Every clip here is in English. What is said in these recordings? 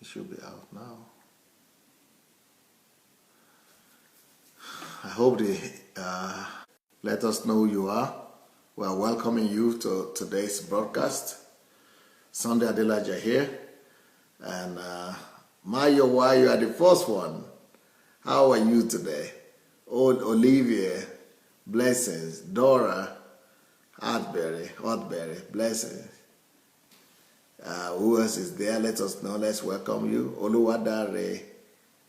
It should be out now. I hope they let us know who you are. We are welcoming you to today's broadcast. Sunday Adelaja here. And Mayo, why you are the first one? How are you today? Old Olivia, blessings. Dora, Hotberry, blessings. Who else is there? Let us know. Let's welcome you. Oluwadare,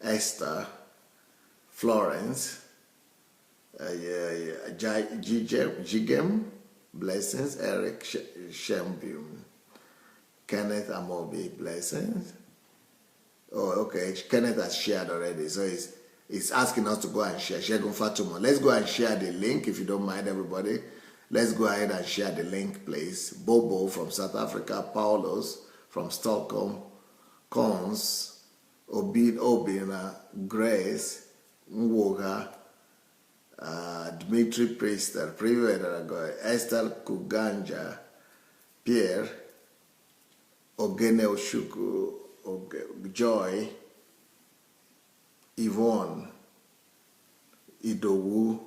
Esther, Florence, Jigem, blessings. Eric Shembim, Kenneth Amobi, blessings. Oh, okay. Kenneth has shared already, so he's asking us to go and share. Shegun Fatuma. Let's go and share the link if you don't mind, everybody. Let's go ahead and share the link, please. Bobo from South Africa, Paulos from Stockholm, Cons, Obina, Grace, Nwoga, Dmitry Priester, Esther Kuganja, Pierre, Ogene Oshuku, Joy, Yvonne, Idowu.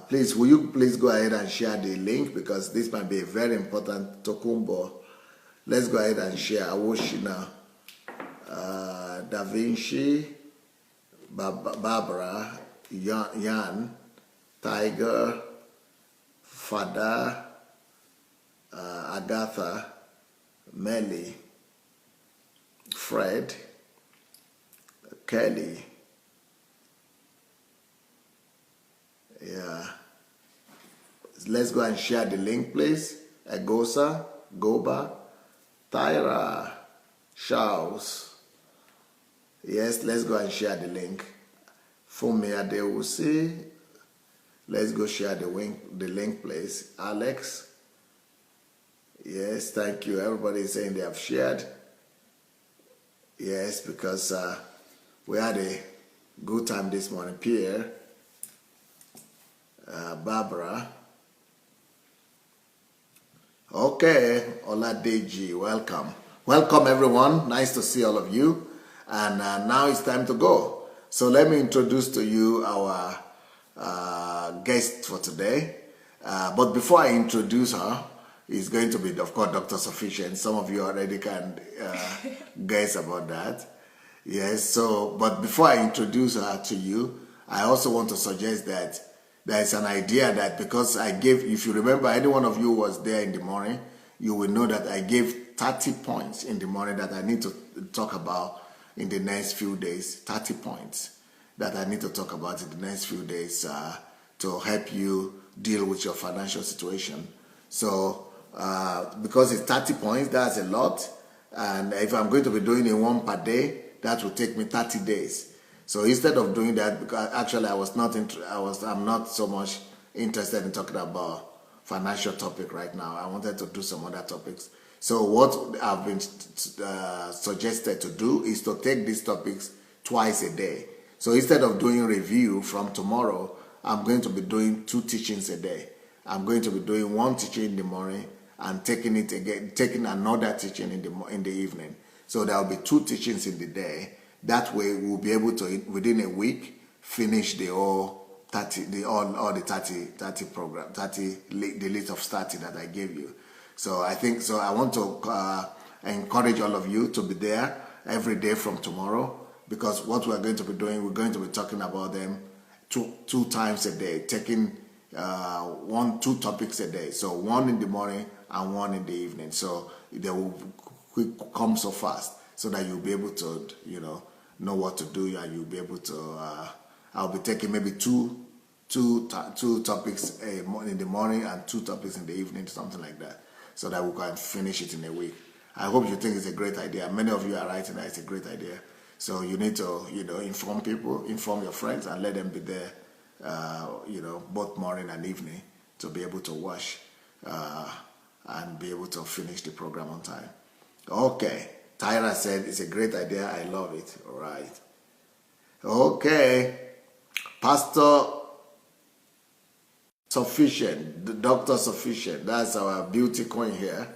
Please, will you please go ahead and share the link, because this might be a very important Tokumbo. Let's go ahead and share. Awoshina, Da Vinci, Barbara, Yan, Tiger, Fada, Agatha, Melly, Fred, Kelly. Yeah. Let's go and share the link, please. Agosa, Goba, Tyra, Charles. Yes, let's go and share the link. Fumi Adewusi. Let's go share the link, please. Alex. Yes, thank you. Everybody is saying they have shared. Yes, because we had a good time this morning. Pierre. Barbara. Okay, Oladeji, welcome. Welcome everyone, nice to see all of you. And now it's time to go. So let me introduce to you our guest for today. But before I introduce her, it's going to be, of course, Dr. Sufficient. Some of you already can guess about that. Yes, so, but before I introduce her to you, I also want to suggest that there's an idea that, because I gave, if you remember, any one of you was there in the morning, you will know that I gave 30 points in the morning that I need to talk about in the next few days. 30 points that I need to talk about in the next few days to help you deal with your financial situation. So, because it's 30 points, that's a lot. And if I'm going to be doing it one per day, that will take me 30 days. So instead of doing that, because actually I'm not so much interested in talking about financial topic right now. I wanted to do some other topics. So what I've been suggested to do is to take these topics twice a day. So instead of doing review from tomorrow, I'm going to be doing 2 teachings a day. I'm going to be doing 1 teaching in the morning and taking another teaching in the evening. So there will be 2 teachings in the day. That way, we'll be able to, within a week, finish the whole 30 program, the list of 30 that I gave you. So I think, so I want to encourage all of you to be there every day from tomorrow, because what we're going to be doing, we're going to be talking about them two times a day, taking 2 topics a day. So 1 in the morning and 1 in the evening. So they will come so fast, so that you'll be able to, know what to do, and you'll be able to, I'll be taking maybe two topics in the morning and 2 topics in the evening, something like that, so that we can finish it in a week. I hope you think it's a great idea. Many of you are writing that it's a great idea. So you need to, inform people, inform your friends, and let them be there, both morning and evening, to be able to watch and be able to finish the program on time. Okay. Tyra said, it's a great idea. I love it. All right. Okay. Pastor Sufficient, Dr. Sufficient. That's our beauty queen here.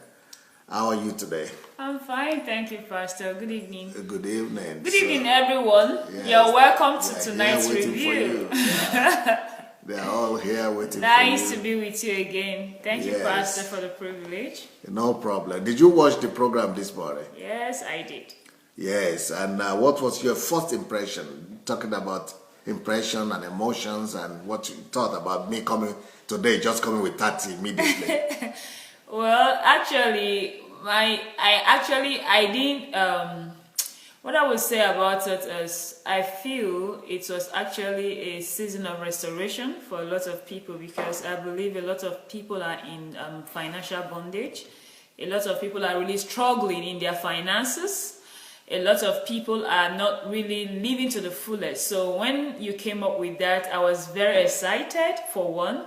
How are you today? I'm fine, thank you, Pastor. Good evening. Good evening. Good evening, everyone. Yes, you're welcome to tonight's review. They're all here waiting for you. Nice to be with you again. Thank you, Yes. Pastor, for the privilege. No problem. Did you watch the program this morning? Yes, I did. Yes, and what was your first impression? Talking about impression and emotions and what you thought about me coming today, just coming with 30 immediately. Well, actually, I didn't, what I would say about it is I feel it was actually a season of restoration for a lot of people, because I believe a lot of people are in financial bondage. A lot of people are really struggling in their finances. A lot of people are not really living to the fullest. So when you came up with that, I was very excited, for one.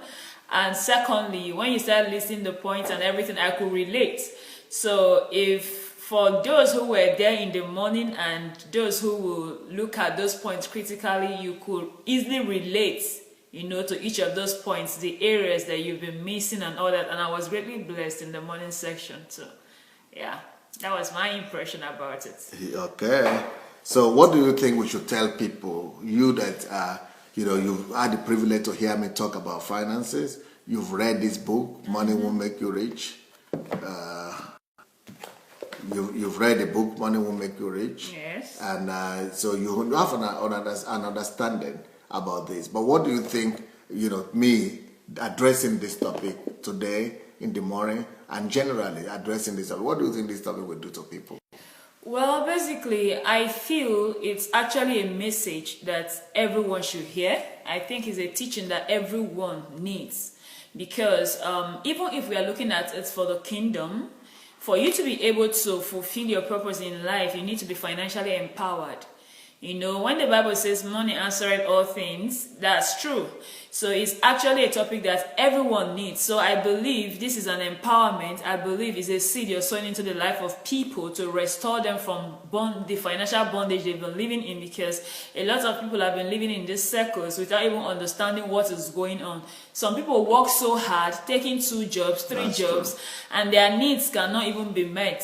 And secondly, when you started listing the points and everything, I could relate. So if for those who were there in the morning and those who will look at those points critically, you could easily relate, to each of those points, the areas that you've been missing and all that. And I was greatly blessed in the morning section. So, yeah. That was my impression about it. Okay. So what do you think we should tell people? You that, you've had the privilege to hear me talk about finances. You've read this book, Money Will Make You Rich. You've read the book, Money Will Make You Rich. Yes. And so you have an understanding about this. But what do you think, me addressing this topic today in the morning, and generally addressing this, what do you think this topic will do to people? Well, basically, I feel it's actually a message that everyone should hear. I think it's a teaching that everyone needs, because even if we are looking at it for the kingdom, for you to be able to fulfill your purpose in life, you need to be financially empowered. When the Bible says money answereth all things, that's true. So it's actually a topic that everyone needs. So I believe this is an empowerment. I believe it's a seed you're sowing into the life of people to restore them from the financial bondage they've been living in, because a lot of people have been living in these circles without even understanding what is going on. Some people work so hard, taking 2 jobs, 3 jobs, and their needs cannot even be met.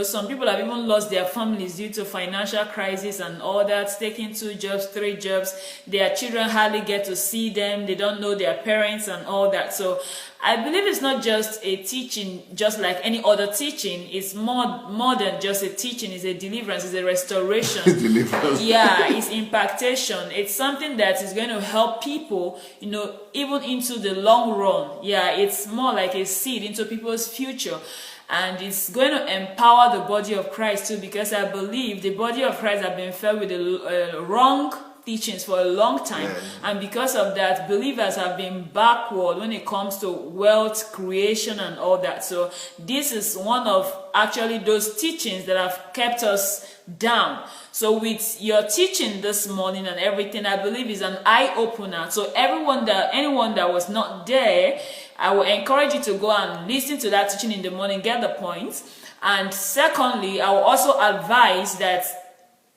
Some people have even lost their families due to financial crisis and all that, taking 2 jobs, 3 jobs. Their children hardly get to see them. They don't know their parents and all that. So I believe it's not just a teaching just like any other teaching. It's more than just a teaching. It's a deliverance. It's a restoration. Deliverance. Yeah, it's impactation. It's something that is going to help people, even into the long run. Yeah, it's more like a seed into people's future. And it's going to empower the body of Christ too, because I believe the body of Christ have been filled with the wrong teachings for a long time, and because of that, believers have been backward when it comes to wealth creation and all that. So this is one of actually those teachings that have kept us down. So with your teaching this morning and everything, I believe is an eye-opener. So anyone that was not there, I will encourage you to go and listen to that teaching in the morning, get the points. And secondly, I will also advise that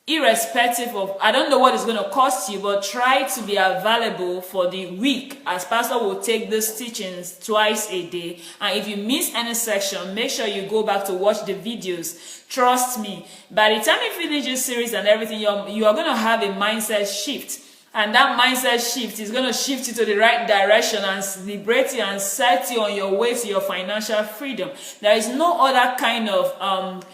irrespective of, I don't know what it's going to cost you, but try to be available for the week, as Pastor will take these teachings twice a day. And if you miss any section, make sure you go back to watch the videos. Trust me, by the time you finish this series and everything, you are going to have a mindset shift. And that mindset shift is going to shift you to the right direction and liberate you and set you on your way to your financial freedom. There is no other kind of,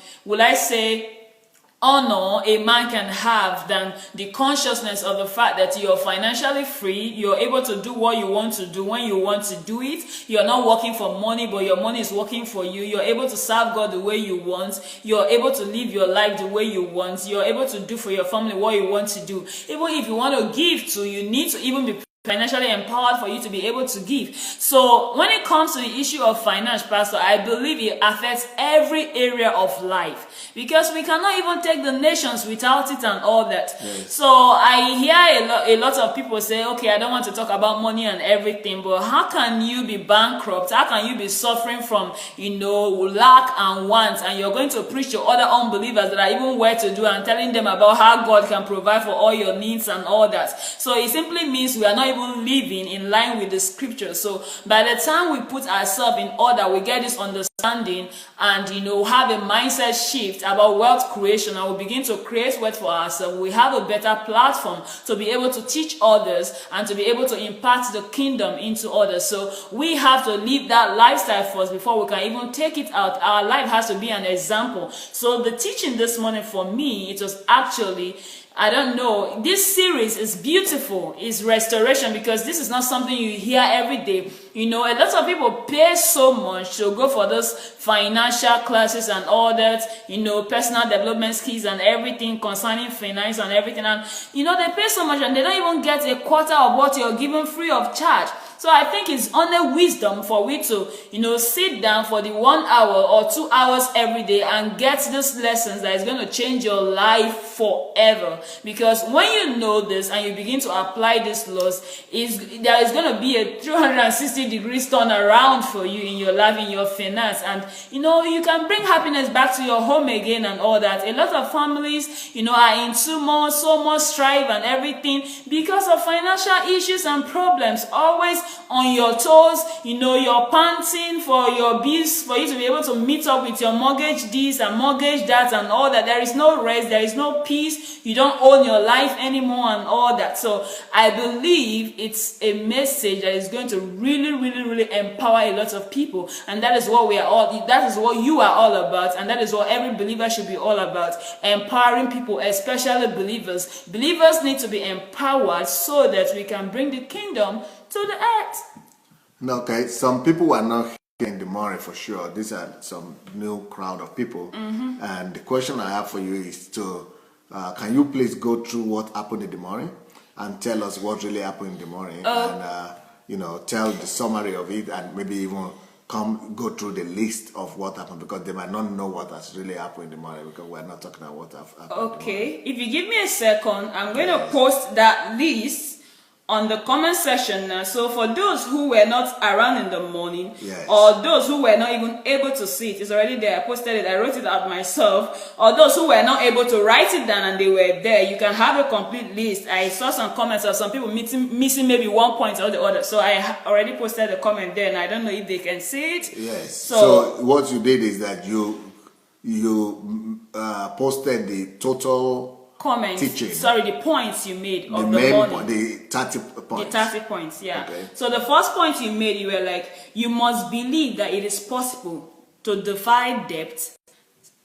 honor a man can have than the consciousness of the fact that you're financially free, you're able to do what you want to do when you want to do it. You're not working for money, but your money is working for you. You're able to serve God the way you want. You're able to live your life the way you want. You're able to do for your family what you want to do. Even if you want to give to, you need to even be financially empowered for you to be able to give. So when it comes to the issue of finance, Pastor, I believe it affects every area of life, because we cannot even take the nations without it and all that. Yes. So I hear a lot of people say, okay, I don't want to talk about money and everything, but how can you be bankrupt? How can you be suffering from, lack and want, and you're going to preach to other unbelievers that are even where to do and telling them about how God can provide for all your needs and all that? So it simply means we are not even living in line with the scripture. So by the time we put ourselves in order, we get this understanding and have a mindset shift about wealth creation, and we begin to create wealth for ourselves. We have a better platform to be able to teach others and to be able to impart the kingdom into others. So we have to live that lifestyle first before we can even take it out. Our life has to be an example. So the teaching this morning for me, it was actually, I don't know, this series is beautiful. It's restoration, because this is not something you hear every day. A lot of people pay so much to go for those financial classes and all that, personal development skills and everything concerning finance and everything. And, they pay so much and they don't even get a quarter of what you're given free of charge. So I think it's only wisdom for we to, sit down for the 1 hour or 2 hours every day and get these lessons that is going to change your life forever. Because when you know this and you begin to apply these laws, there is going to be a 360 degrees turn around for you in your life, in your finance. And, you can bring happiness back to your home again and all that. A lot of families, are in so much strife and everything because of financial issues and problems. Always on your toes, you're panting for your bills, for you to be able to meet up with your mortgage this and mortgage that and all that. There is no rest, there is no peace, you don't own your life anymore and all that. So I believe it's a message that is going to really empower a lot of people, and that is what that is what you are all about, and that is what every believer should be all about, empowering people, especially believers. Believers need to be empowered so that we can bring the kingdom to the earth. Okay, some people are not here in the morning for sure. These are some new crowd of people. And the question I have for you is can you please go through what happened in the morning and tell us what really happened in the morning, and tell the summary of it, and maybe even go through the list of what happened, because they might not know what has really happened in the morning, because we're not talking about what happened. Okay, if you give me a second, I'm going to post that list on the comment section now. So for those who were not around in the morning, or those who were not even able to see it, it's already there. I posted it, I wrote it out myself. Or those who were not able to write it down and they were there, you can have a complete list. I saw some comments of some people missing maybe one point or the other. So I already posted a comment there, and I don't know if they can see it. Yes. So what you did is that you posted the total comments, teaching. Sorry, the points you made of the morning. The 30 points. The 30 points, yeah. Okay. So the first point you made, you were like, you must believe that it is possible to defy debt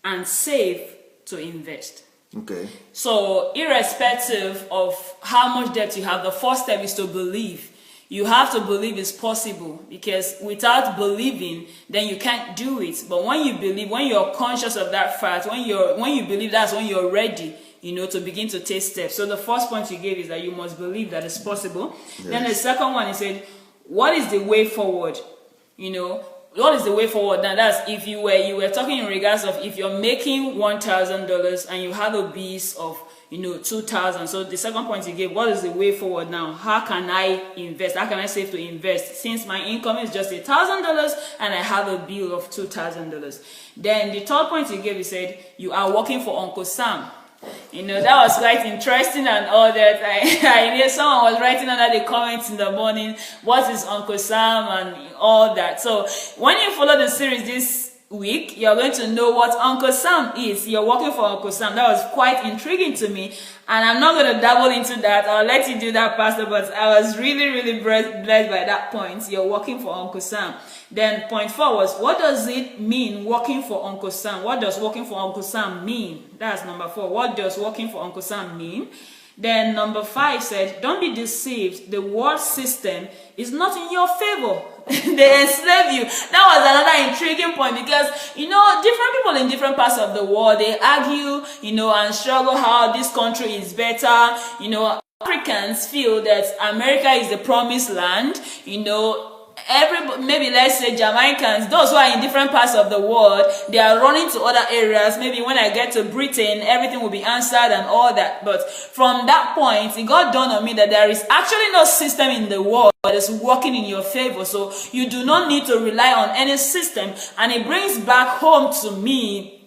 and save to invest. Okay. So irrespective of how much debt you have, the first step is to believe. You have to believe it's possible, because without believing, then you can't do it. But when you believe, when you're conscious of that fact, when you believe, that's when you're ready, to begin to take steps. So the first point you gave is that you must believe that it's possible. Yes. Then the second one, he said, what is the way forward? What is the way forward? Now that's if you were talking in regards of if you're making $1,000 and you have a base of 2,000. So the second point you gave, what is the way forward now? How can I invest? How can I save to invest? Since my income is just $1,000 and I have a bill of $2,000. Then the third point you gave, you said you are working for Uncle Sam. That was quite interesting and all that. I knew someone was writing under the comments in the morning, what is Uncle Sam and all that. So when you follow the series this week, you're going to know what Uncle Sam is. You're working for Uncle Sam. That was quite intriguing to me, and I'm not going to dabble into that. I'll let you do that, Pastor, but I was really blessed by that point. You're working for Uncle Sam. Then point 4 was, what does it mean working for Uncle Sam? What does working for Uncle Sam mean? That's number 4. What does working for Uncle Sam mean? Then number 5 said, don't be deceived. The world system is not in your favor. They enslave you. That was another intriguing point, because, different people in different parts of the world, they argue, and struggle how this country is better. Africans feel that America is the promised land, maybe let's say Jamaicans, those who are in different parts of the world, they are running to other areas. Maybe when I get to Britain, everything will be answered and all that. But from that point, it got dawned on me that there is actually no system in the world that is working in your favor. So you do not need to rely on any system. And it brings back home to me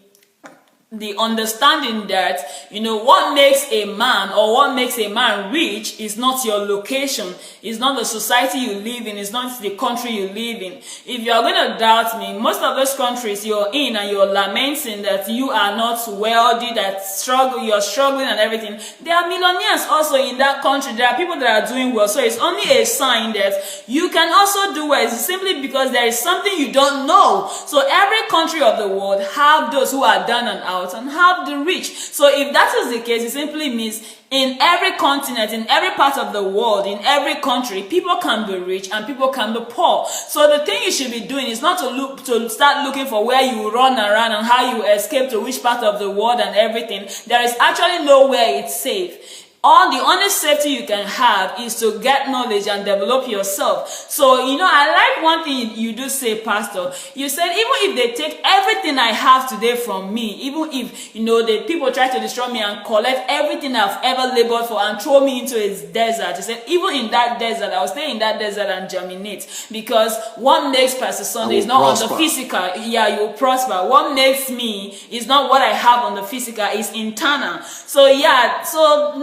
the understanding that, what makes a man or what makes a man rich is not your location, is not the society you live in, is not the country you live in. If you are going to doubt me, most of those countries you're in and you're lamenting that you are not wealthy, that you're struggling and everything, there are millionaires also in that country. There are people that are doing well. So it's only a sign that you can also do well. It's simply because there is something you don't know. So every country of the world have those who are down and out and have the rich. So if that is the case, it simply means in every continent, in every part of the world, in every country, people can be rich and people can be poor. So the thing you should be doing is not to start looking for where you run around and how you escape to which part of the world and everything. There is actually nowhere it's safe. The only safety you can have is to get knowledge and develop yourself. So, I like one thing you do say, Pastor. You said, even if they take everything I have today from me, even if, the people try to destroy me and collect everything I've ever labored for and throw me into a desert, you said, even in that desert, I will stay in that desert and germinate. Because what makes Pastor Sunday is not on the physical. Yeah, you will prosper. What makes me is not what I have on the physical, it's internal. So,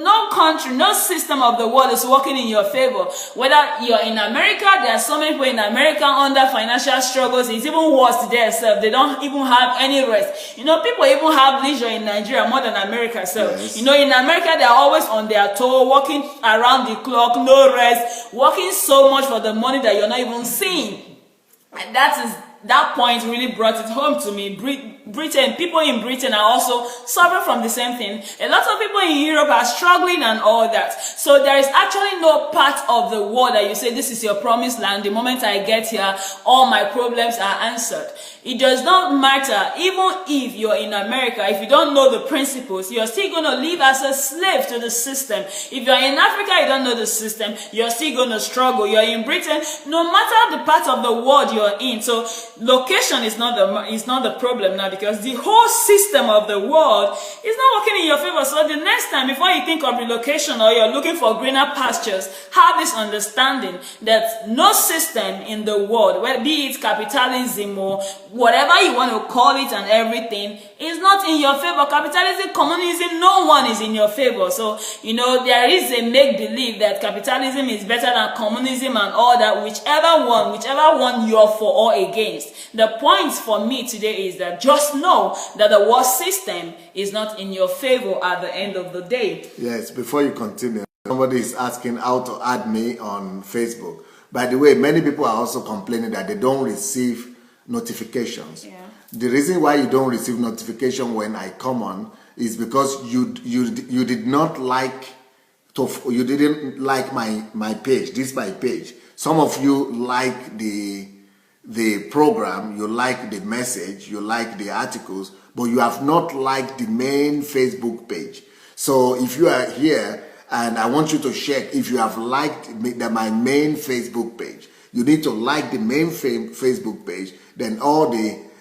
no country, no system of the world is working in your favor. Whether you're in America, there are so many people in America under financial struggles. It's even worse there. They don't even have any rest. People even have leisure in Nigeria more than America. Yes. In America, they're always on their toe, working around the clock, no rest, working so much for the money that you're not even seeing. And that point really brought it home to me. People in Britain are also suffering from the same thing. A lot of people in Europe are struggling and all that. So there is actually no part of the world that you say, this is your promised land. The moment I get here, all my problems are answered. It does not matter. Even if you're in America, if you don't know the principles, you're still going to live as a slave to the system. If you're in Africa, you don't know the system, you're still going to struggle. You're in Britain, no matter the part of the world you're in. So location is not the problem now, because the whole system of the world is not working in your favor. So the next time, before you think of relocation or you're looking for greener pastures, have this understanding that no system in the world, be it capitalism or whatever you want to call it and everything, is not in your favor. Capitalism, communism, no one is in your favor. So, there is a make-believe that capitalism is better than communism and all that, whichever one you're for or against. The point for me today is that just know that the world system is not in your favor at the end of the day. Yes, before you continue, somebody is asking how to add me on Facebook. By the way, many people are also complaining that they don't receive notifications. Yeah. The reason why you don't receive notification when I come on is because you didn't like my page. This is my page. Some of you like the program, you like the message, you like the articles, but you have not liked the main Facebook page. So if you are here and I want you to check if you have liked my main Facebook page, you need to like the main Facebook page. Then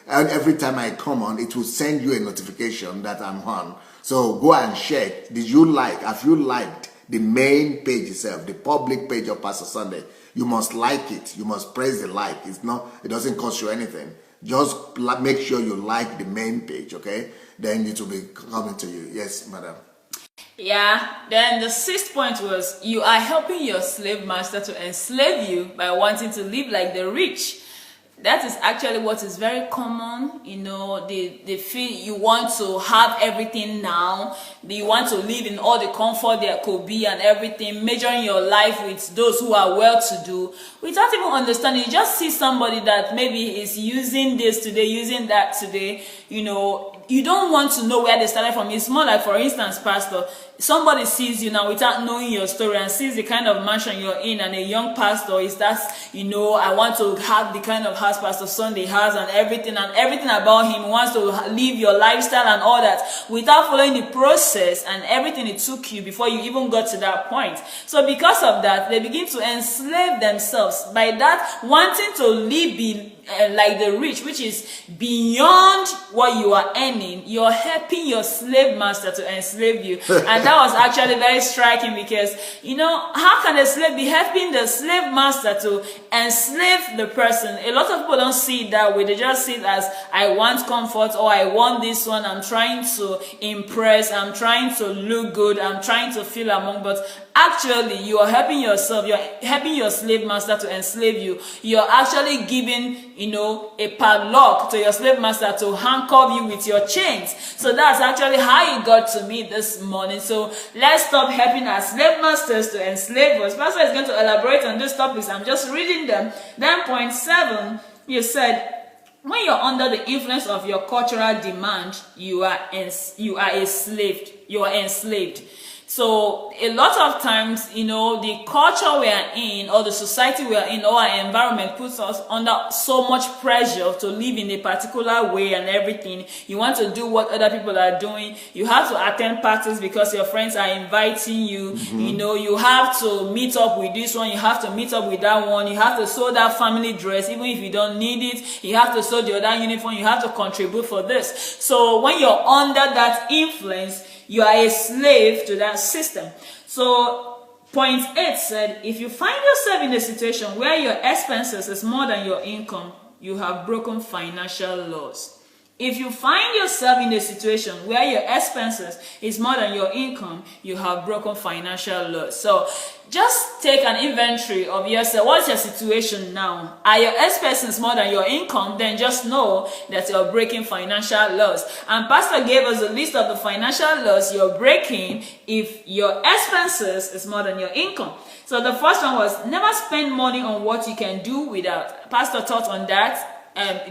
every time I come on, it will send you a notification that I'm on. So go and check. Have you liked the main page itself, the public page of Pastor Sunday? You must like it. You must press the like. It doesn't cost you anything. Just make sure you like the main page, okay? Then it will be coming to you. Yes, madam. Yeah, then the sixth point was, you are helping your slave master to enslave you by wanting to live like the rich. That is actually what is very common. They feel you want to have everything now. You want to live in all the comfort there could be and everything, measuring your life with those who are well-to-do, without even understanding. You just see somebody that maybe is using this today, using that today. You don't want to know where they started from. It's more like, for instance, Pastor, somebody sees you now without knowing your story and sees the kind of mansion you're in, and a young pastor is that, I want to have the kind of house Pastor Sunday has and everything about him. He wants to live your lifestyle and all that without following the process and everything it took you before you even got to that point. So because of that, they begin to enslave themselves by that wanting to live like the rich, which is beyond what you are earning. You're helping your slave master to enslave you. And that was actually very striking, because, you know, how can a slave be helping the slave master to enslave the person? A lot of people don't see it that way. They just see it as, I want comfort, or I want this one, I'm trying to impress, I'm trying to look good, I'm trying to feel among. But actually, you are helping yourself, you're helping your slave master to enslave you. You're actually giving, you know, a padlock to your slave master to handcuff you with your chains. So that's actually how it got to me this morning. So let's stop helping our slave masters to enslave us. Pastor is going to elaborate on these topics. I'm just reading them. Then point 7, you said, when you're under the influence of your cultural demand, you are enslaved. You are enslaved. So a lot of times, you know, the culture we are in, or the society we are in, or our environment puts us under so much pressure to live in a particular way and everything. You want to do what other people are doing. You have to attend parties because your friends are inviting you. You know, you have to meet up with this one. You have to meet up with that one. You have to sew that family dress, even if you don't need it. You have to sew the other uniform. You have to contribute for this. So when you're under that influence, you are a slave to that system. So point 8 said, if you find yourself in a situation where your expenses is more than your income, you have broken financial laws. If you find yourself in a situation where your expenses is more than your income, you have broken financial laws. So just take an inventory of yourself. What's your situation now? Are your expenses more than your income? Then just know that you're breaking financial laws. And Pastor gave us a list of the financial laws you're breaking if your expenses is more than your income. So the first one was, never spend money on what you can do without. Pastor taught on that.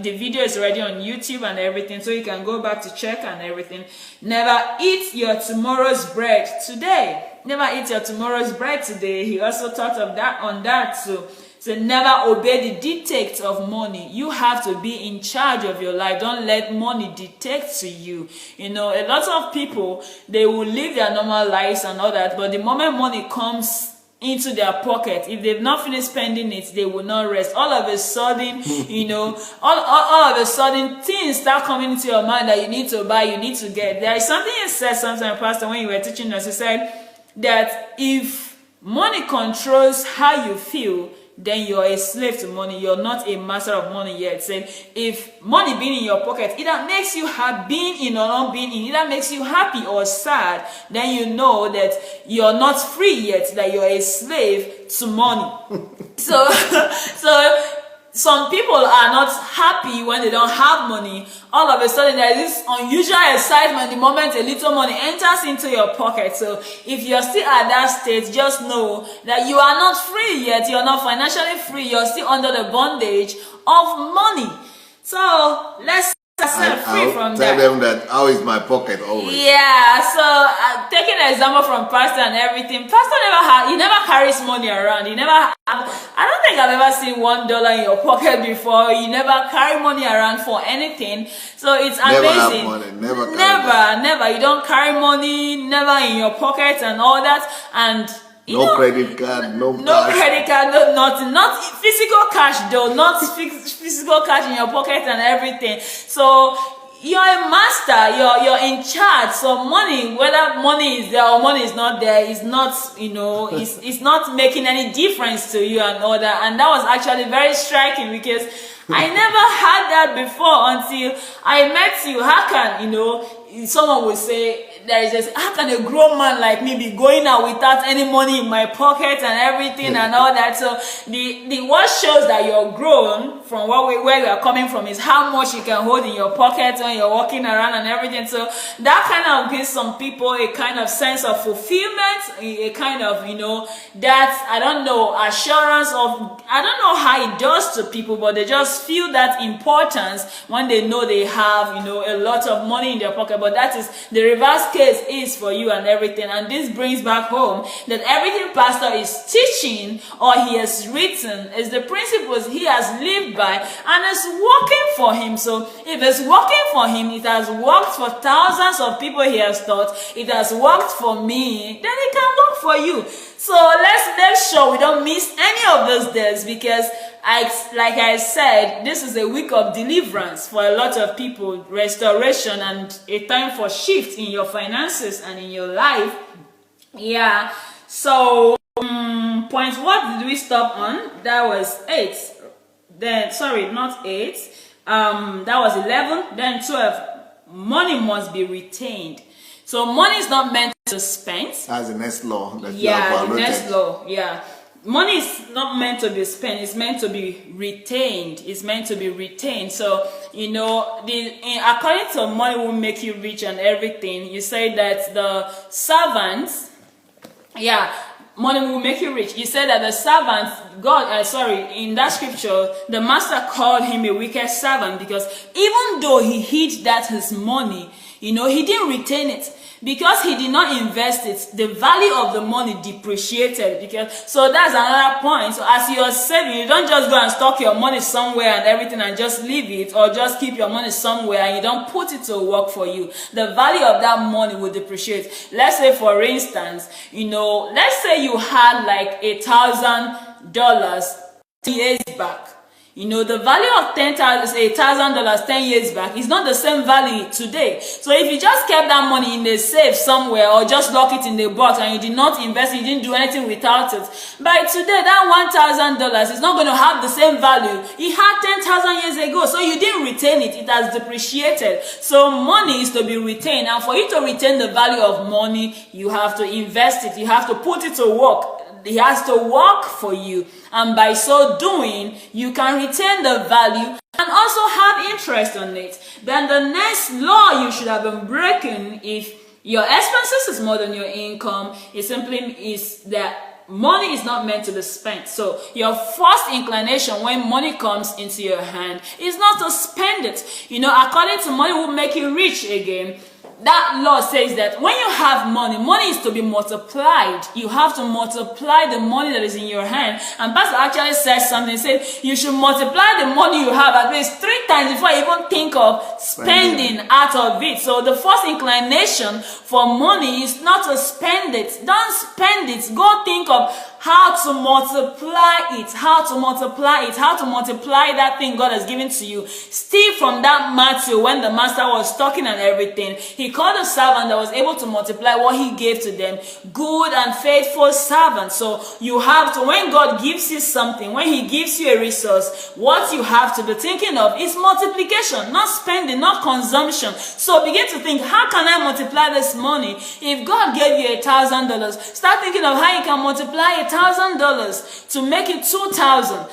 The video is already on YouTube and everything, so you can go back to check and everything. Never eat your tomorrow's bread today. Never eat your tomorrow's bread today. He also taught of that on that too. So never obey the dictates of money. You have to be in charge of your life. Don't let money dictate to you. You know, a lot of people, they will live their normal lives and all that, but the moment money comes into their pocket, if they've not finished spending it, they will not rest. All of a sudden, you know, all of a sudden, things start coming into your mind that you need to buy, you need to get. There is something you said sometime, Pastor, when you were teaching us. You said that if money controls how you feel, then you're a slave to money. You're not a master of money yet. Saying if money being in your pocket either makes you happy, being in or not being in, either makes you happy or sad, then you know that you're not free yet, that you're a slave to money. So some people are not happy when they don't have money. All of a sudden, there is this unusual excitement the moment a little money enters into your pocket. So if you're still at that state, just know that you are not free yet. You're not financially free. You're still under the bondage of money. So let's set free from that. Tell them that, how is my pocket always? Yeah, so taking an example from Pastor and everything, Pastor he never carries money around. I don't think I've ever seen $1 in your pocket before. You never carry money around for anything. So it's amazing. Never have money. Never. You don't carry money, never in your pocket and all that. And no credit card, no credit card, no nothing, not physical cash though, not physical cash in your pocket and everything. So you're a master, you're in charge. So money, whether money is there or money is not there, is not, you know, it's not making any difference to you and all that. And that was actually very striking, because I never had that before until I met you. How can, you know, someone would say, how can a grown man like me be going out without any money in my pocket and everything and all that? So the what shows that you're grown from where you are coming from is how much you can hold in your pocket when you're walking around and everything. So that kind of gives some people a kind of sense of fulfillment, a kind of, you know, that, I don't know, assurance of, I don't know how it does to people, but they just feel that importance when they know they have, you know, a lot of money in their pocket. But that is the reverse case is for you and everything. And this brings back home that everything Pastor is teaching or he has written is the principles he has lived by and is working for him. So if it's working for him, it has worked for thousands of people he has taught, it has worked for me, then it can work for you. So let's make sure we don't miss any of those days, because like I said, this is a week of deliverance for a lot of people, restoration, and a time for shift in your finances and in your life. Yeah. So point, what did we stop on? That was 8. Then sorry, not 8. That was 11. Then 12. Money must be retained. So money is not meant to spend. That's the next law that you have the next law. Yeah. Money is not meant to be spent. It's meant to be retained. It's meant to be retained. So, you know, according to money will make you rich and everything, you say that the servants, money will make you rich. You said that the servant, in that scripture, the master called him a wicked servant because even though he hid that his money, you know, he didn't retain it. Because he did not invest it, the value of the money depreciated. So that's another point. So as you're saving, you don't just go and stock your money somewhere and everything and just leave it, or just keep your money somewhere and you don't put it to work for you. The value of that money will depreciate. Let's say, for instance, you know, let's say you had like $1,000 years back. You know, the value of $1,000 10 years back is not the same value today. So if you just kept that money in a safe somewhere, or just lock it in the box and you did not invest, you didn't do anything without it, by today that $1,000 is not going to have the same value it had 10,000 years ago. So you didn't retain it. It has depreciated. So money is to be retained. And for you to retain the value of money, you have to invest it. You have to put it to work. It has to work for you, and by so doing you can retain the value and also have interest on it. Then the next law you should have been breaking, if your expenses is more than your income, it simply is that money is not meant to be spent. So your first inclination when money comes into your hand is not to spend it. You know, according to money will make you rich again, that law says that when you have money, money is to be multiplied. You have to multiply the money that is in your hand. And Pastor actually says something. He said you should multiply the money you have at least 3 times before you even think of spending out of it. So the first inclination for money is not to spend it. Don't spend it. Go think of how to multiply it, how to multiply that thing God has given to you. Steal from that Matthew when the master was talking and everything. He called a servant that was able to multiply what he gave to them. Good and faithful servant. So you have to, when God gives you something, when he gives you a resource, what you have to be thinking of is multiplication, not spending, not consumption. So begin to think, how can I multiply this money? If God gave you $1,000, start thinking of how you can multiply $1,000 to make it 2,000.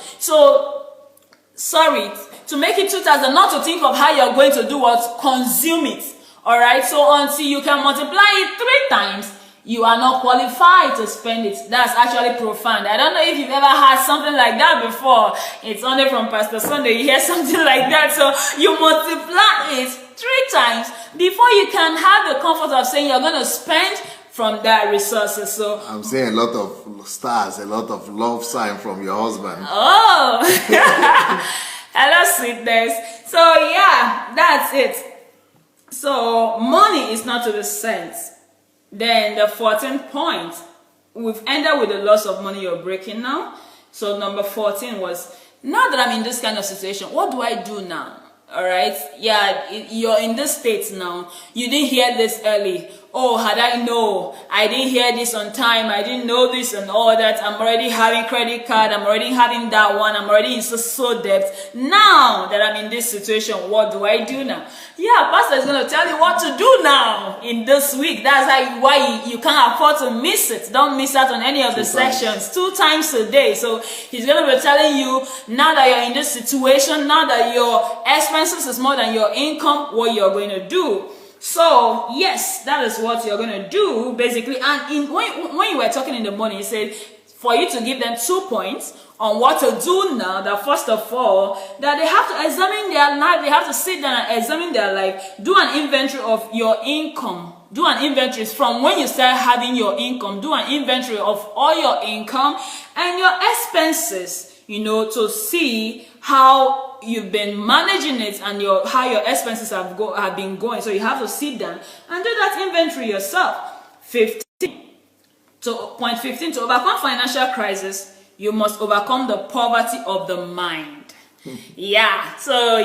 To make it 2,000, not to think of how you're going to do what? Consume it. All right. So until you can multiply it 3 times, you are not qualified to spend it. That's actually profound. I don't know if you've ever had something like that before. It's only from Pastor Sunday you hear something like that. So you multiply it 3 times before you can have the comfort of saying you're going to spend from that resources. So I'm seeing a lot of stars, a lot of love sign from your husband. Oh, hello, sweetness. So yeah, that's it. So money is not to be sent. Then the 14th point, we've ended with the loss of money you're breaking now. So number 14 was, now that I'm in this kind of situation, what do I do now? All right. Yeah, you're in this state now. You didn't hear this early. Oh, had I known, I didn't hear this on time, I didn't know this and all that, I'm already having credit card, I'm already having that one, I'm already in so debt. Now that I'm in this situation, what do I do now? Yeah, Pastor is going to tell you what to do now in this week. That's why you can't afford to miss it. Don't miss out on any of the sections 2 times a day. So he's going to be telling you, now that you're in this situation, now that your expenses is more than your income, what you're going to do. So yes, that is what you're going to do basically. And when you were talking in the morning, you said for you to give them 2 points on what to do now, that first of all, that they have to examine their life. They have to sit down and examine their life. Do an inventory of your income. Do an inventory from when you start having your income. Do an inventory of all your income and your expenses, you know, to see how you've been managing it and how your expenses have been going. So you have to sit down and do that inventory yourself. Point 15, to overcome financial crisis, you must overcome the poverty of the mind. Yeah, so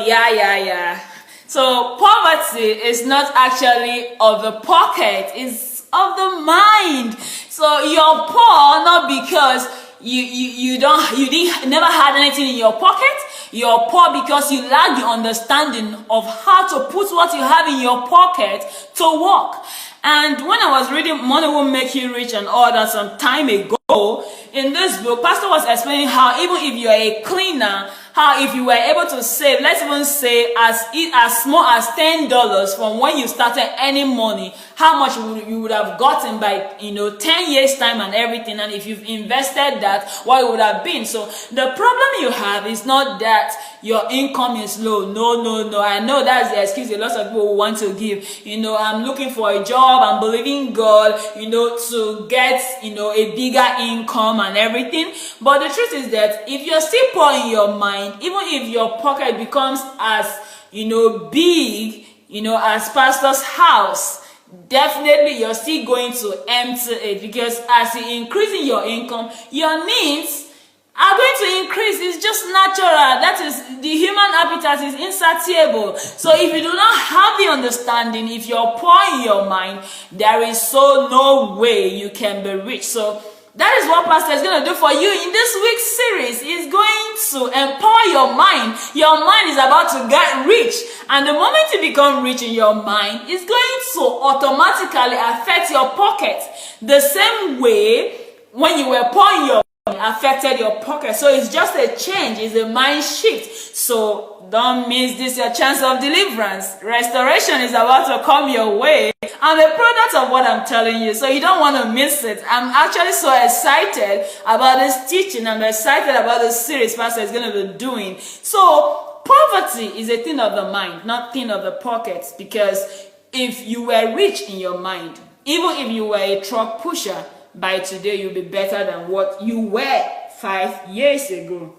so poverty is not actually of the pocket, it's of the mind. So you're poor not because you never had anything in your pocket. You're poor because you lack the understanding of how to put what you have in your pocket to work. And when I was reading Money Will Make You Rich and all that some time ago, in this book, Pastor was explaining how even if you're a cleaner, how if you were able to save, let's even say as small as $10 from when you started earning money, how much you would have gotten by 10 years time and everything. And if you've invested that, what it would have been. So the problem you have is not that your income is low. No. I know that's the excuse a lot of people want to give. I'm looking for a job, I'm believing God, to get a bigger income and everything. But the truth is that if you're still poor in your mind, even if your pocket becomes as big as pastor's house, definitely you're still going to empty it, because as you increase in your income, your needs are going to increase. It's just natural. That is, the human appetite is insatiable. So if you do not have the understanding, if you're poor in your mind, there is no way you can be rich. So that is what Pastor is going to do for you in this week's series. He's going to empower your mind. Your mind is about to get rich. And the moment you become rich in your mind, it's going to automatically affect your pocket. The same way when you were poor in your affected your pocket. So it's just a change, it's a mind shift. So don't miss this, your chance of deliverance. Restoration is about to come your way. I'm a product of what I'm telling you, so you don't want to miss it. I'm actually so excited about this teaching. I'm excited about the series Pastor is going to be doing. So poverty is a thing of the mind, not thing of the pockets. Because if you were rich in your mind, even if you were a truck pusher, by today you'll be better than what you were 5 years ago.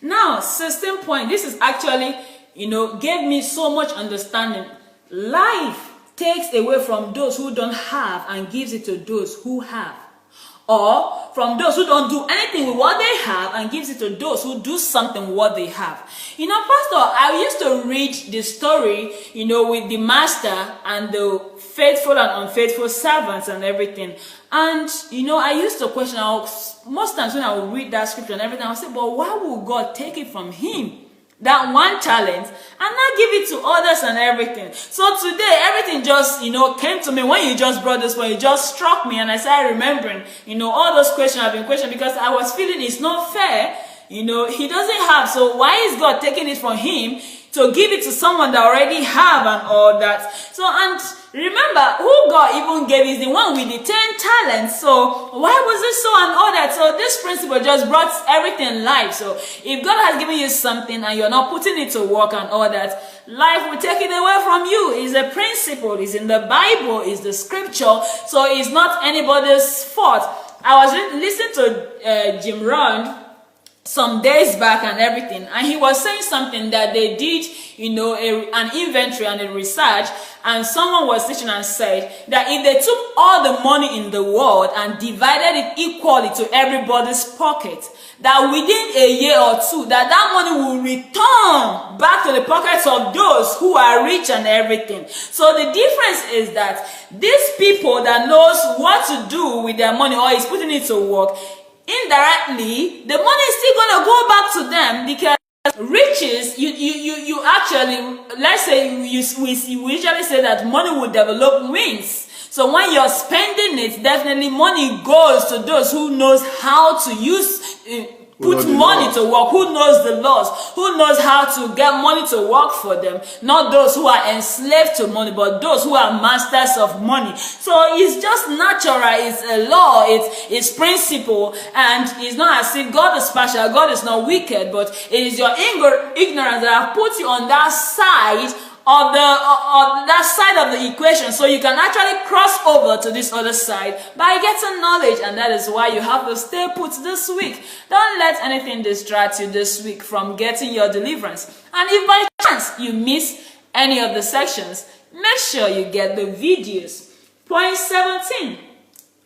Now 16 point, this is actually gave me so much understanding. Life takes away from those who don't have and gives it to those who have, or from those who don't do anything with what they have and gives it to those who do something with what they have. Pastor, I used to read the story with the master and the faithful and unfaithful servants and everything. And I used to question, most times when I would read that scripture and everything, I would say, but why would God take it from him, that one talent, and not give it to others and everything? So today everything just came to me when you just brought this point. It just struck me, and I started remembering all those questions I've been questioning, because I was feeling it's not fair. He doesn't have, so why is God taking it from him to give it to someone that already have and all that? So, and remember, who God even gave is the one with the 10 talents. So why was it so and all that? So this principle just brought everything life. So if God has given you something and you're not putting it to work and all that, life will take it away from you. It's a principle. It's in the Bible. It's the scripture. So it's not anybody's fault. I was listening to Jim Rohn some days back and everything, and he was saying something that they did an inventory and a research, and someone was teaching and said that if they took all the money in the world and divided it equally to everybody's pocket, that within a year or two that money will return back to the pockets of those who are rich and everything. So the difference is that these people that knows what to do with their money or is putting it to work, indirectly the money is still going to go back to them, because riches, you actually, let's say we usually say that money will develop wings. So when you're spending it, definitely money goes to those who knows how to use put money to work, who knows the laws, who knows how to get money to work for them. Not those who are enslaved to money, but those who are masters of money. So it's just natural, it's a law, it's principle, and it's not as if God is partial, God is not wicked, but it is your ignorance that have put you on that side of that side of the equation, so you can actually cross over to this other side by getting knowledge. And that is why you have to stay put this week. Don't let anything distract you this week from getting your deliverance. And if by chance you miss any of the sections, make sure you get the videos. Point 17.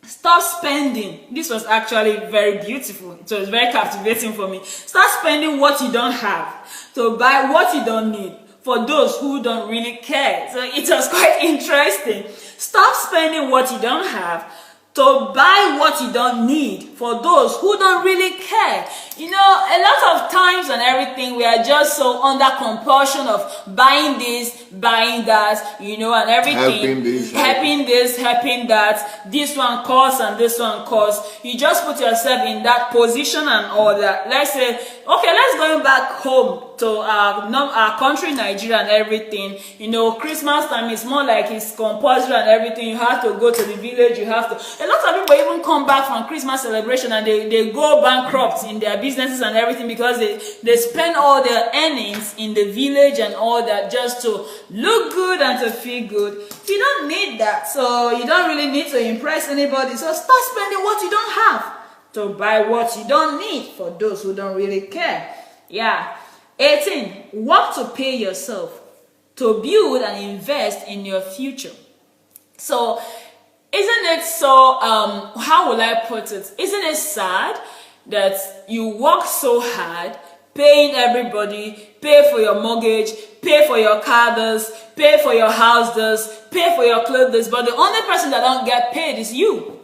Stop spending. This was actually very beautiful. It was very captivating for me. Start spending what you don't have to buy what you don't need for those who don't really care. So it was quite interesting. Stop spending what you don't have to buy what you don't need for those who don't really care. You know, a lot of times and everything, we are just so under compulsion of buying this, buying that, you know, and everything. Helping that. This one costs and this one costs. You just put yourself in that position and all that. Let's say, okay, let's go back home to our country, Nigeria, and everything. You know, Christmas time is more like it's compulsory and everything. You have to go to the village. You have to. A lot of people even come back from Christmas celebration and they go bankrupt in their businesses and everything because they spend all their earnings in the village and all that just to look good and to feel good. You don't need that, so you don't really need to impress anybody. So start spending what you don't have to buy what you don't need for those who don't really care. Yeah. 18. Work to pay yourself to build and invest in your future. So, isn't it so, how will I put it? Isn't it sad that you work so hard, paying everybody, pay for your mortgage, pay for your car bills, pay for your house bills, pay for your clothes, but the only person that don't get paid is you.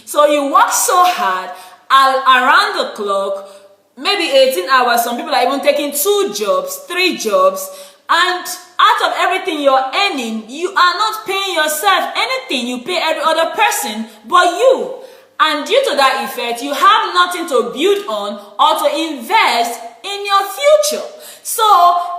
So you work so hard, around the clock, maybe 18 hours, some people are even taking 2 jobs, 3 jobs, and out of everything you're earning, you are not paying yourself anything. You pay every other person but you. And due to that effect, you have nothing to build on or to invest in your future. So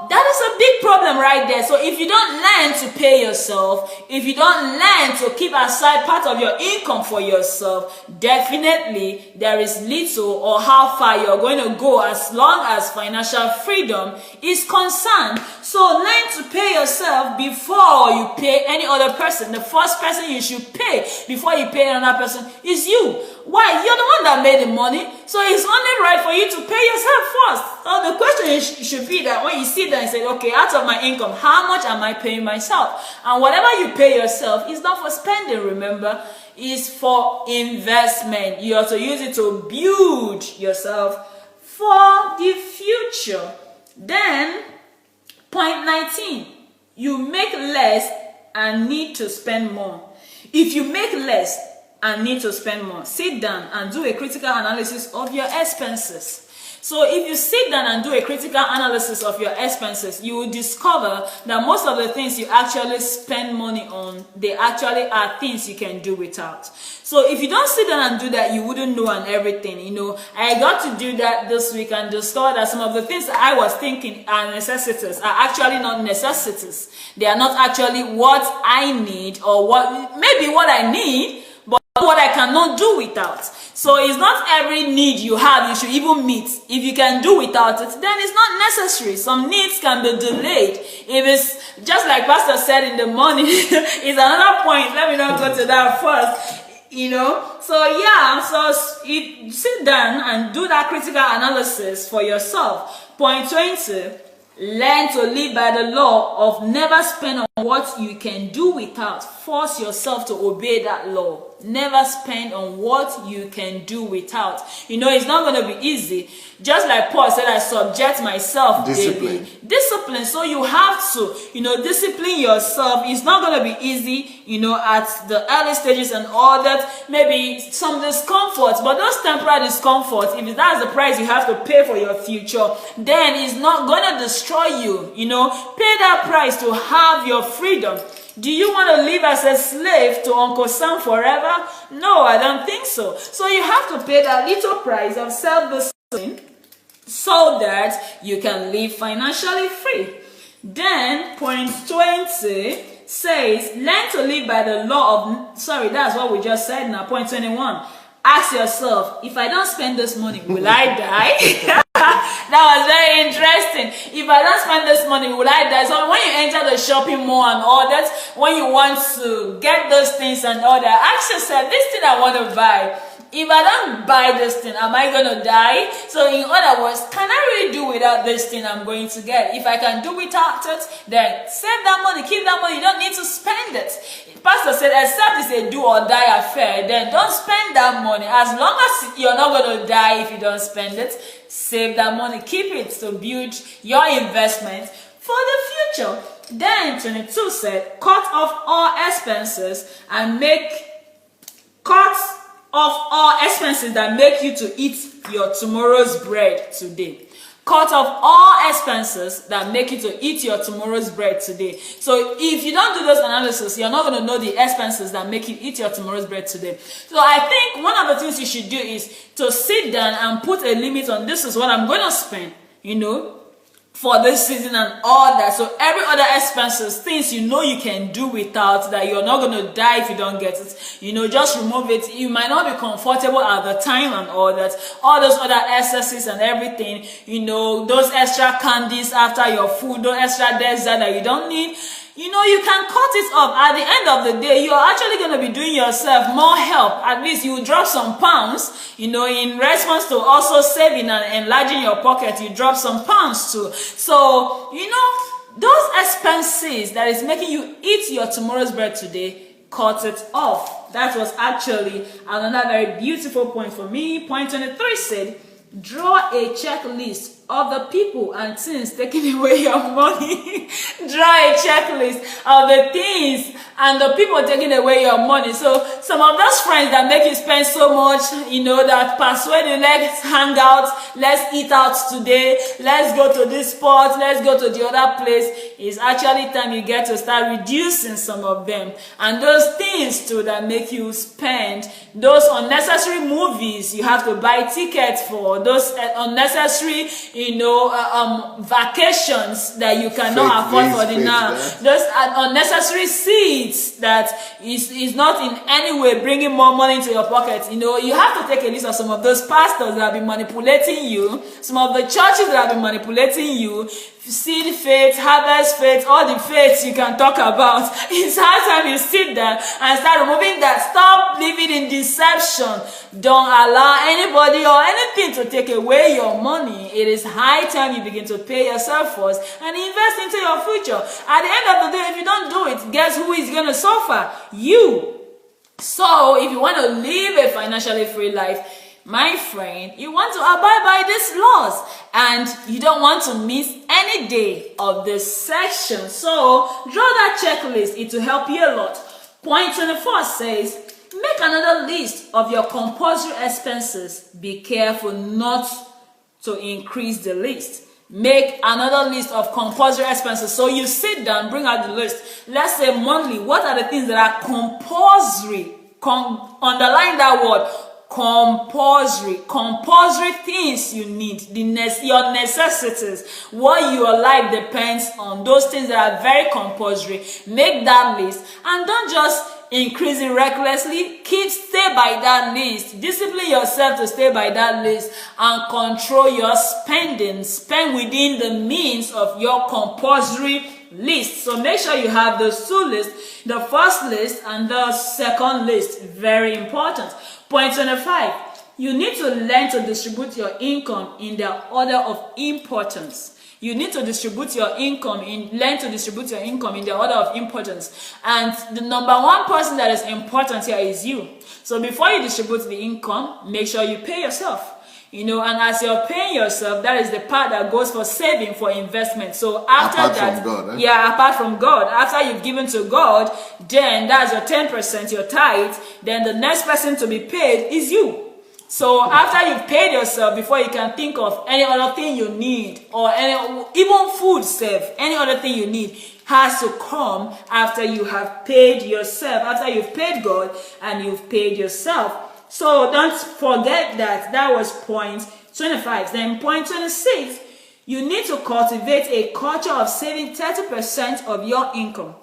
that is a big problem right there. So if you don't learn to pay yourself, if you don't learn to keep aside part of your income for yourself, definitely there is little or how far you're going to go as long as financial freedom is concerned. So learn to pay yourself before you pay any other person. The first person you should pay before you pay another person is you. Why? You're the one that made the money. So it's only right for you to pay yourself first. So the question should be that when you sit there and say, okay, out of my income, how much am I paying myself? And whatever you pay yourself is not for spending, remember, is for investment. You have to use it to build yourself for the future. Then, point 19, you make less and need to spend more. If you make less and need to spend more, sit down and do a critical analysis of your expenses. So if you sit down and do a critical analysis of your expenses, you will discover that most of the things you actually spend money on, they actually are things you can do without. So if you don't sit down and do that, you wouldn't know and everything. You know, I got to do that this week and discovered that some of the things that I was thinking are necessities are actually not necessities. They are not actually what I need or what, maybe what I need, but what I cannot do without. So it's not every need you have you should even meet. If you can do without it, then it's not necessary. Some needs can be delayed. If it's just like Pastor said in the morning, it's another point. Let me not go to that first. You know, so yeah, so you sit down and do that critical analysis for yourself. Point 20, learn to live by the law of never spend on what you can do without. Force yourself to obey that law. Never spend on what you can do without. You know, it's not going to be easy. Just like Paul said, I subject myself daily. Discipline. So you have to, you know, discipline yourself. It's not going to be easy, you know, at the early stages and all that. Maybe some discomforts, but those temporary discomforts, if that's the price you have to pay for your future, then it's not going to destroy you. You know, pay that price to have your freedom. Do you want to live as a slave to Uncle Sam forever? No, I don't think so. So you have to pay that little price of self-discipline so that you can live financially free. Then, point 20 says, learn to live by the law of, sorry, that's what we just said now, point 21. Ask yourself, if I don't spend this money, will I die? That was very interesting. If I don't spend this money, will I die? So when you enter the shopping mall and all that, when you want to get those things and all that, ask yourself, this thing I want to buy, if I don't buy this thing, am I going to die? So in other words, can I really do without this thing I'm going to get? If I can do without it, then save that money, keep that money. You don't need to spend it. Pastor said, except it's a do or die affair, then don't spend that money. As long as you're not going to die if you don't spend it, save that money, keep it to build your investment for the future. Then 22 said, cut off all expenses and that make you to eat your tomorrow's bread today. Cut off all expenses that make you to eat your tomorrow's bread today. So if you don't do those analysis, you're not going to know the expenses that make you eat your tomorrow's bread today. So I think one of the things you should do is to sit down and put a limit on, this is what I'm going to spend, for this season and all that. So every other expenses, things you can do without, that you're not going to die if you don't get it, just remove it. You might not be comfortable at the time and all that. All those other excesses and everything, those extra candies after your food, those extra dessert that you don't need, you can cut it off. At the end of the day, you're actually going to be doing yourself more help. At least you drop some pounds, in response to also saving and enlarging your pocket, you drop some pounds too. So, those expenses that is making you eat your tomorrow's bread today, cut it off. That was actually another very beautiful point for me. Point 23 said, draw a checklist of the people and things taking away your money. Draw a checklist of the things and the people taking away your money. So some of those friends that make you spend so much, that persuade you, let's hang out, let's eat out today, let's go to this spot, let's go to the other place, it's actually time you get to start reducing some of them. And those things too that make you spend, those unnecessary movies you have to buy tickets for, those unnecessary vacations that you cannot afford for the now, those unnecessary seeds that is not in any way bringing more money into your pocket. You have to take a list of some of those pastors that have been manipulating you, some of the churches that have been manipulating you, seed faith, harvest faith, all the faiths you can talk about. It's high time you sit down and start removing that. Stop living in deception. Don't allow anybody or anything to take away your money. It is high time you begin to pay yourself first and invest into your future. At the end of the day, if you don't do it, guess who is going to suffer? You. So if you want to live a financially free life, my friend, you want to abide by these laws and you don't want to miss any day of this section. So draw that checklist. It will help you a lot. Point 24 says, make another list of your compulsory expenses. Be careful not to increase the list. Make another list of compulsory expenses. So you sit down, bring out the list. Let's say monthly. What are the things that are compulsory? Underline that word. Compulsory things you need, your necessities, what your life depends on, those things that are very compulsory. Make that list and don't just increase it recklessly. Stay by that list. Discipline yourself to stay by that list and control your spending. Spend within the means of your compulsory list. So make sure you have those two lists, the first list and the second list. Very important. Point 25. You need to learn to distribute your income in the order of importance. You need to distribute your income learn to distribute your income in the order of importance. And the number one person that is important here is you. So before you distribute the income, make sure you pay yourself. And as you're paying yourself, that is the part that goes for saving, for investment. So after that, apart from God, after you've given to God, then that's your 10%, your tithe. Then the next person to be paid is you. So after you've paid yourself, before you can think of any other thing you need, or even food save, any other thing you need has to come after you have paid yourself, after you've paid God and you've paid yourself. So don't forget that. That was point 25. Then point 26, you need to cultivate a culture of saving 30% of your income.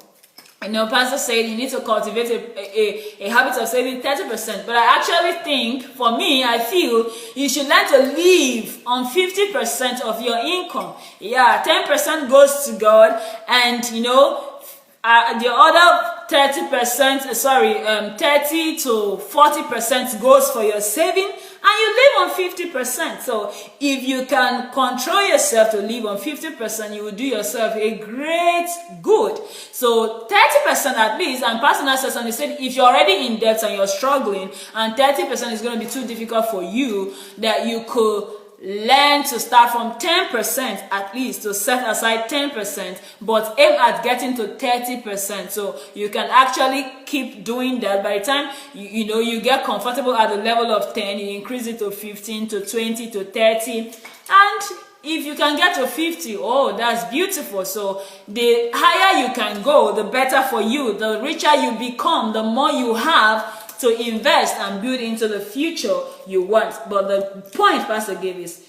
Pastor said you need to cultivate a habit of saving 30%. But I actually think, for me, I feel you should learn to live on 50% of your income. 10% goes to God, and the other 30%, 30 to 40% goes for your saving, and you live on 50%. So if you can control yourself to live on 50%, you will do yourself a great good. So 30% at least, and Pastor says, and he said, if you're already in debt and you're struggling, and 30% is going to be too difficult for you, that you could learn to start from 10% at least, to set aside 10%, but aim at getting to 30%. So you can actually keep doing that. By the time you get comfortable at the level of 10, you increase it to 15, to 20, to 30, and if you can get to 50, oh, that's beautiful. So the higher you can go, the better for you. The richer you become, the more you have to invest and build into the future you want. But the point Pastor gave is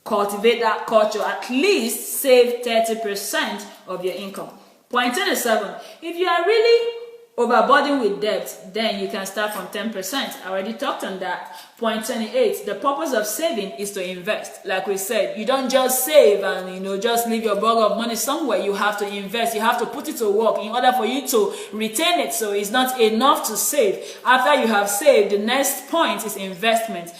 cultivate that culture. At least save 30% of your income. Point 27. If you are really overburdened with debt, then you can start from 10%. I already talked on that. Point 28. The purpose of saving is to invest. Like we said, you don't just save and just leave your bag of money somewhere. You have to invest. You have to put it to work in order for you to retain it. So it's not enough to save. After you have saved, the next point is investment.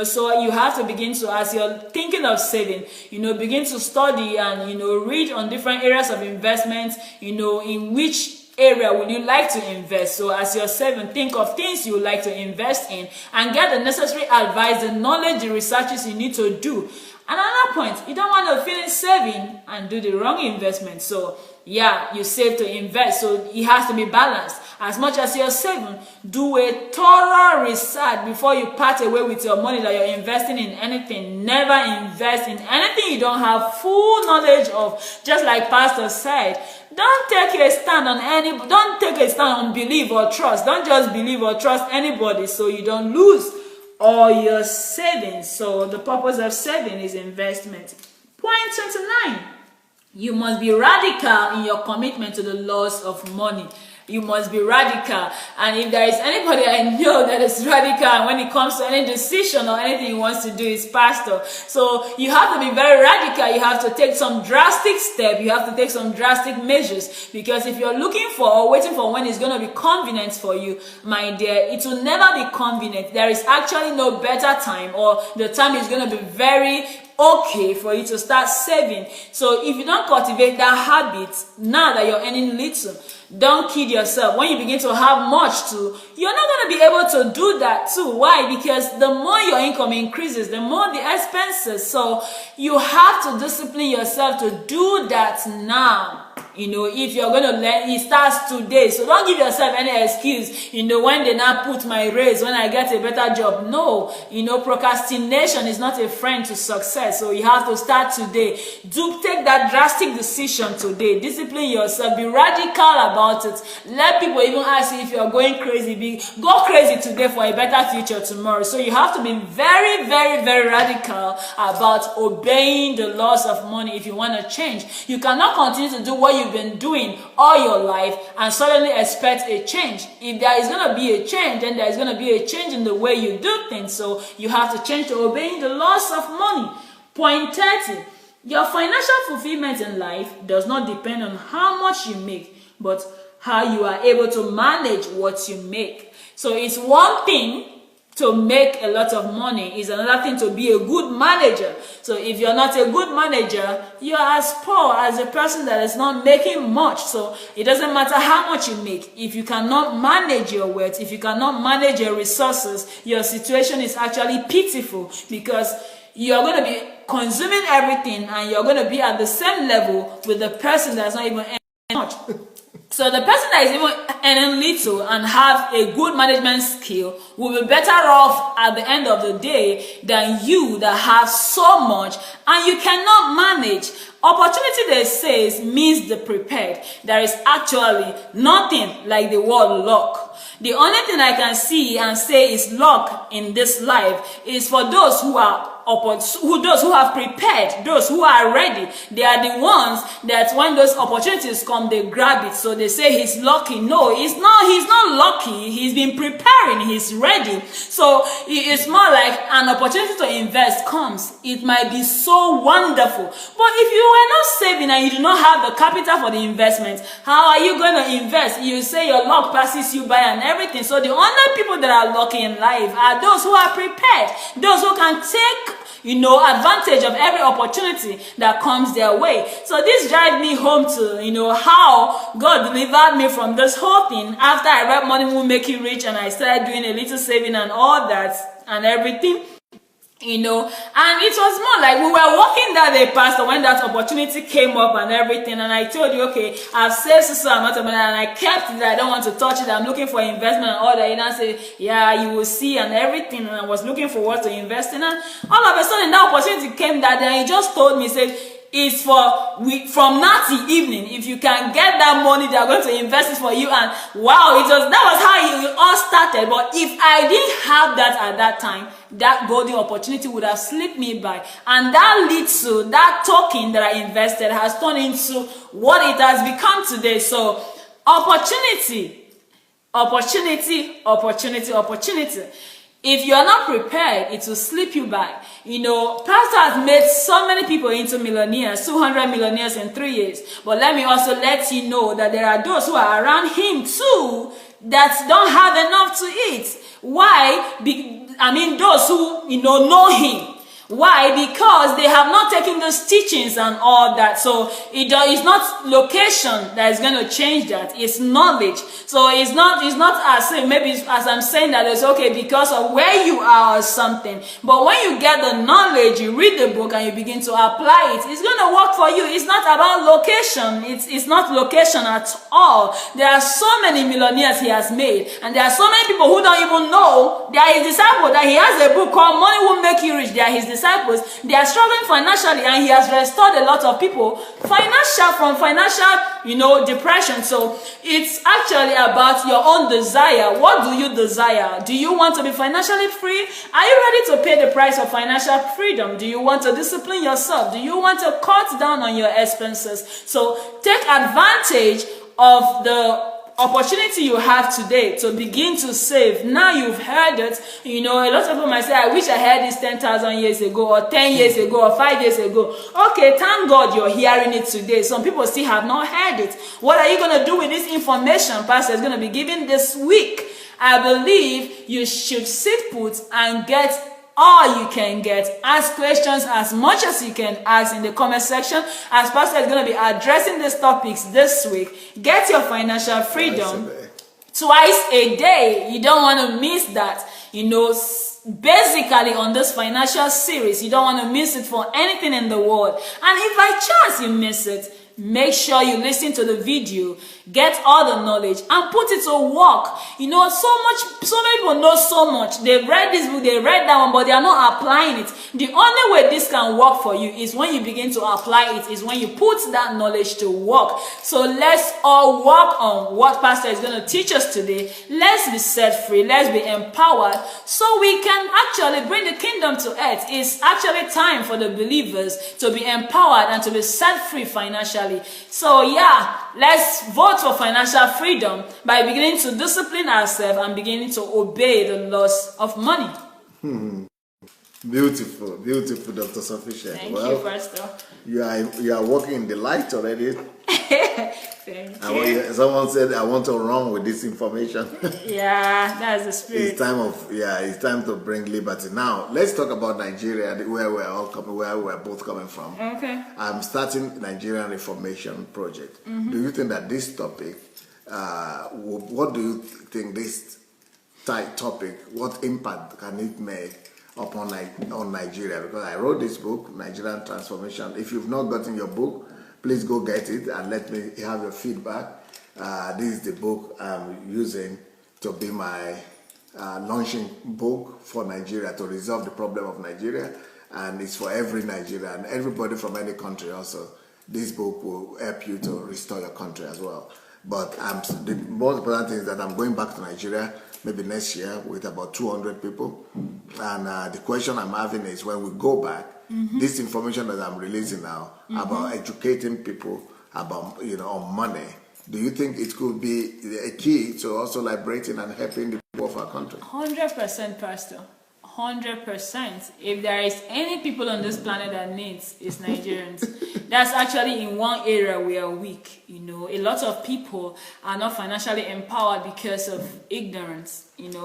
So you have to begin to, as you're thinking of saving, begin to study and read on different areas of investment. In which area would you like to invest? So as you're saving, think of things you would like to invest in and get the necessary advice, the knowledge, the researches you need to do. Another point, you don't want to finish saving and do the wrong investment. So yeah, you save to invest, so it has to be balanced. As much as you're saving, do a thorough research before you part away with your money that you're investing in anything. Never invest in anything you don't have full knowledge of. Just like Pastor said, don't take a stand on belief or trust. Don't just believe or trust anybody so you don't lose all your savings. So the purpose of saving is investment. Point 29. You must be radical in your commitment to the laws of money. You must be radical. And if there is anybody I know that is radical when it comes to any decision or anything he wants to do, is Pastor. So you have to be very radical. You have to take some drastic steps. You have to take some drastic measures. Because if you're looking for or waiting for when it's going to be convenient for you, my dear, it will never be convenient. There is actually no better time, or the time is going to be very okay for you to start saving. So if you don't cultivate that habit, now that you're earning little, don't kid yourself. When you begin to have much too, you're not going to be able to do that too. Why? Because the more your income increases, the more the expenses. So you have to discipline yourself to do that now. If you're going to learn, it starts today. So don't give yourself any excuse, when they now put my raise, when I get a better job. No, procrastination is not a friend to success. So you have to start today. Take that drastic decision today. Discipline yourself. Be radical about it. Let people even ask you if you're going crazy. Go crazy today for a better future tomorrow. So you have to be very, very, very radical about obeying the laws of money if you want to change. You cannot continue to do what you've been doing all your life and suddenly expect a change. If there is going to be a change, then there is going to be a change in the way you do things. So you have to change to obeying the laws of money. Point 30. Your financial fulfillment in life does not depend on how much you make, but how you are able to manage what you make. So it's one thing to make a lot of money, is another thing to be a good manager. So if you're not a good manager, you're as poor as a person that is not making much. So it doesn't matter how much you make. If you cannot manage your wealth, if you cannot manage your resources, your situation is actually pitiful, because you're going to be consuming everything and you're going to be at the same level with the person that's not even earning much. So the person that is even earning little and have a good management skill will be better off at the end of the day than you that have so much and you cannot manage. Opportunity, they say, means the prepared. There is actually nothing like the word luck. The only thing I can see and say is luck in this life is for those who are those who have prepared, those who are ready. They are the ones that when those opportunities come, they grab it. So they say he's lucky. No, he's not lucky. He's been preparing, he's ready. So it's more like an opportunity to invest comes. It might be so wonderful. But if you were not saving and you do not have the capital for the investment, how are you going to invest? You say your luck passes you by and everything. So the only people that are lucky in life are those who are prepared, those who can take advantage of every opportunity that comes their way. So this drives me home to, how God delivered me from this whole thing after I read Money Will Make You Rich and I started doing a little saving and all that and everything. And it was more like we were walking that day, Pastor, when that opportunity came up and everything, and I told you, okay, I've saved so amount of money, and I kept it, I don't want to touch it, I'm looking for investment and all that, and I said, yeah, you will see and everything, and I was looking for what to invest in, and all of a sudden, that opportunity came that day, and he just told me, he said, it's from now till evening. If you can get that money, they are going to invest it for you. And wow, that was how it all started. But if I didn't have that at that time, that golden opportunity would have slipped me by. And that leads to that token that I invested has turned into what it has become today. So opportunity. If you are not prepared, it will slip you by. Pastor has made so many people into millionaires, 200 millionaires in 3 years. But let me also let you know that there are those who are around him too that don't have enough to eat. Why? Those who, know him. Why? Because they have not taken those teachings and all that. So it's not location that is going to change that. It's knowledge. So it's not as if maybe as I'm saying that it's okay because of where you are or something. But when you get the knowledge, you read the book and you begin to apply it, it's going to work for you. It's not about location. It's not location at all. There are so many millionaires he has made, and there are so many people who don't even know they are his disciples, that he has a book called Money Will Make You Rich. They are his disciples. They are struggling financially, and he has restored a lot of people from financial depression. So it's actually about your own desire. What do you desire? Do you want to be financially free? Are you ready to pay the price of financial freedom? Do you want to discipline yourself? Do you want to cut down on your expenses? So take advantage of the opportunity you have today to begin to save. Now you've heard it. A lot of people might say, I wish I heard this 10,000 years ago, or 10 years ago, or 5 years ago. Okay, thank God you're hearing it today. Some people still have not heard it. What are you going to do with this information Pastor is going to be giving this week? I believe you should sit put and get all you can get. Ask questions as much as you can ask in the comment section, as Pastor is going to be addressing these topics this week. Get your financial freedom twice a day. You don't want to miss that. Basically on this financial series, you don't want to miss it for anything in the world. And if by chance you miss it, make sure you listen to the video, get all the knowledge, and put it to work. So many people know so much. They've read this book, they read that one, but they are not applying it. The only way this can work for you is when you begin to apply it, is when you put that knowledge to work. So let's all work on what Pastor is going to teach us today. Let's be set free. Let's be empowered so we can actually bring the kingdom to earth. It's actually time for the believers to be empowered and to be set free financially. So yeah, let's vote for financial freedom by beginning to discipline ourselves and beginning to obey the laws of money. Beautiful, Dr. Sufficient. Thank you, Pastor. You are walking in the light already. Thank you. Someone said, I want to run with this information. Yeah, that's the spirit. It's time to bring liberty. Now, let's talk about Nigeria, where we're both coming from. Okay. I'm starting Nigerian Reformation Project. Do you think that this topic, what do you think this topic, what impact can it make on Nigeria? Because I wrote this book, Nigerian Transformation. If you've not gotten your book, please go get it and let me have your feedback. This is the book I'm using to be my launching book for Nigeria, to resolve the problem of Nigeria. And it's for every Nigerian and everybody from any country also. This book will help you to restore your country as well. But the most important thing is that I'm going back to Nigeria maybe next year with about 200 people. And the question I'm having is, when we go back, this information that I'm releasing now about educating people about, on money, do you think it could be a key to also liberating and helping the people of our country? 100%, Pastor. 100%. If there is any people on this planet that needs, it's Nigerians. That's actually in one area we are weak. A lot of people are not financially empowered because of ignorance. An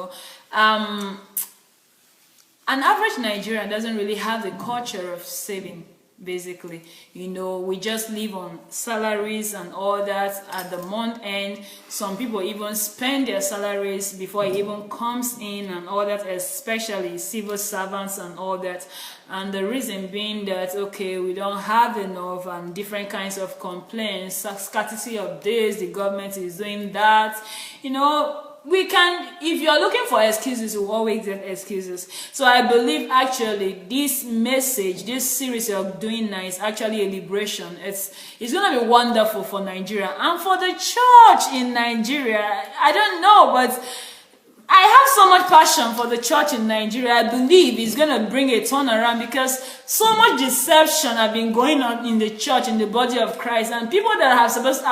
average Nigerian doesn't really have the culture of saving. Basically, we just live on salaries and all that at the month end. Some people even spend their salaries before it even comes in and all that, especially civil servants and all that. And the reason being that, okay, we don't have enough, and different kinds of complaints, scarcity of this, the government is doing that, we can, if you're looking for excuses, you always get excuses. So I believe actually this message, this series of doing now is actually a liberation. It's going to be wonderful for Nigeria and for the church in Nigeria. I don't know, but I have so much passion for the church in Nigeria. I believe it's going to bring a turnaround, because so much deception have been going on in the church, in the body of Christ, and people that are supposed,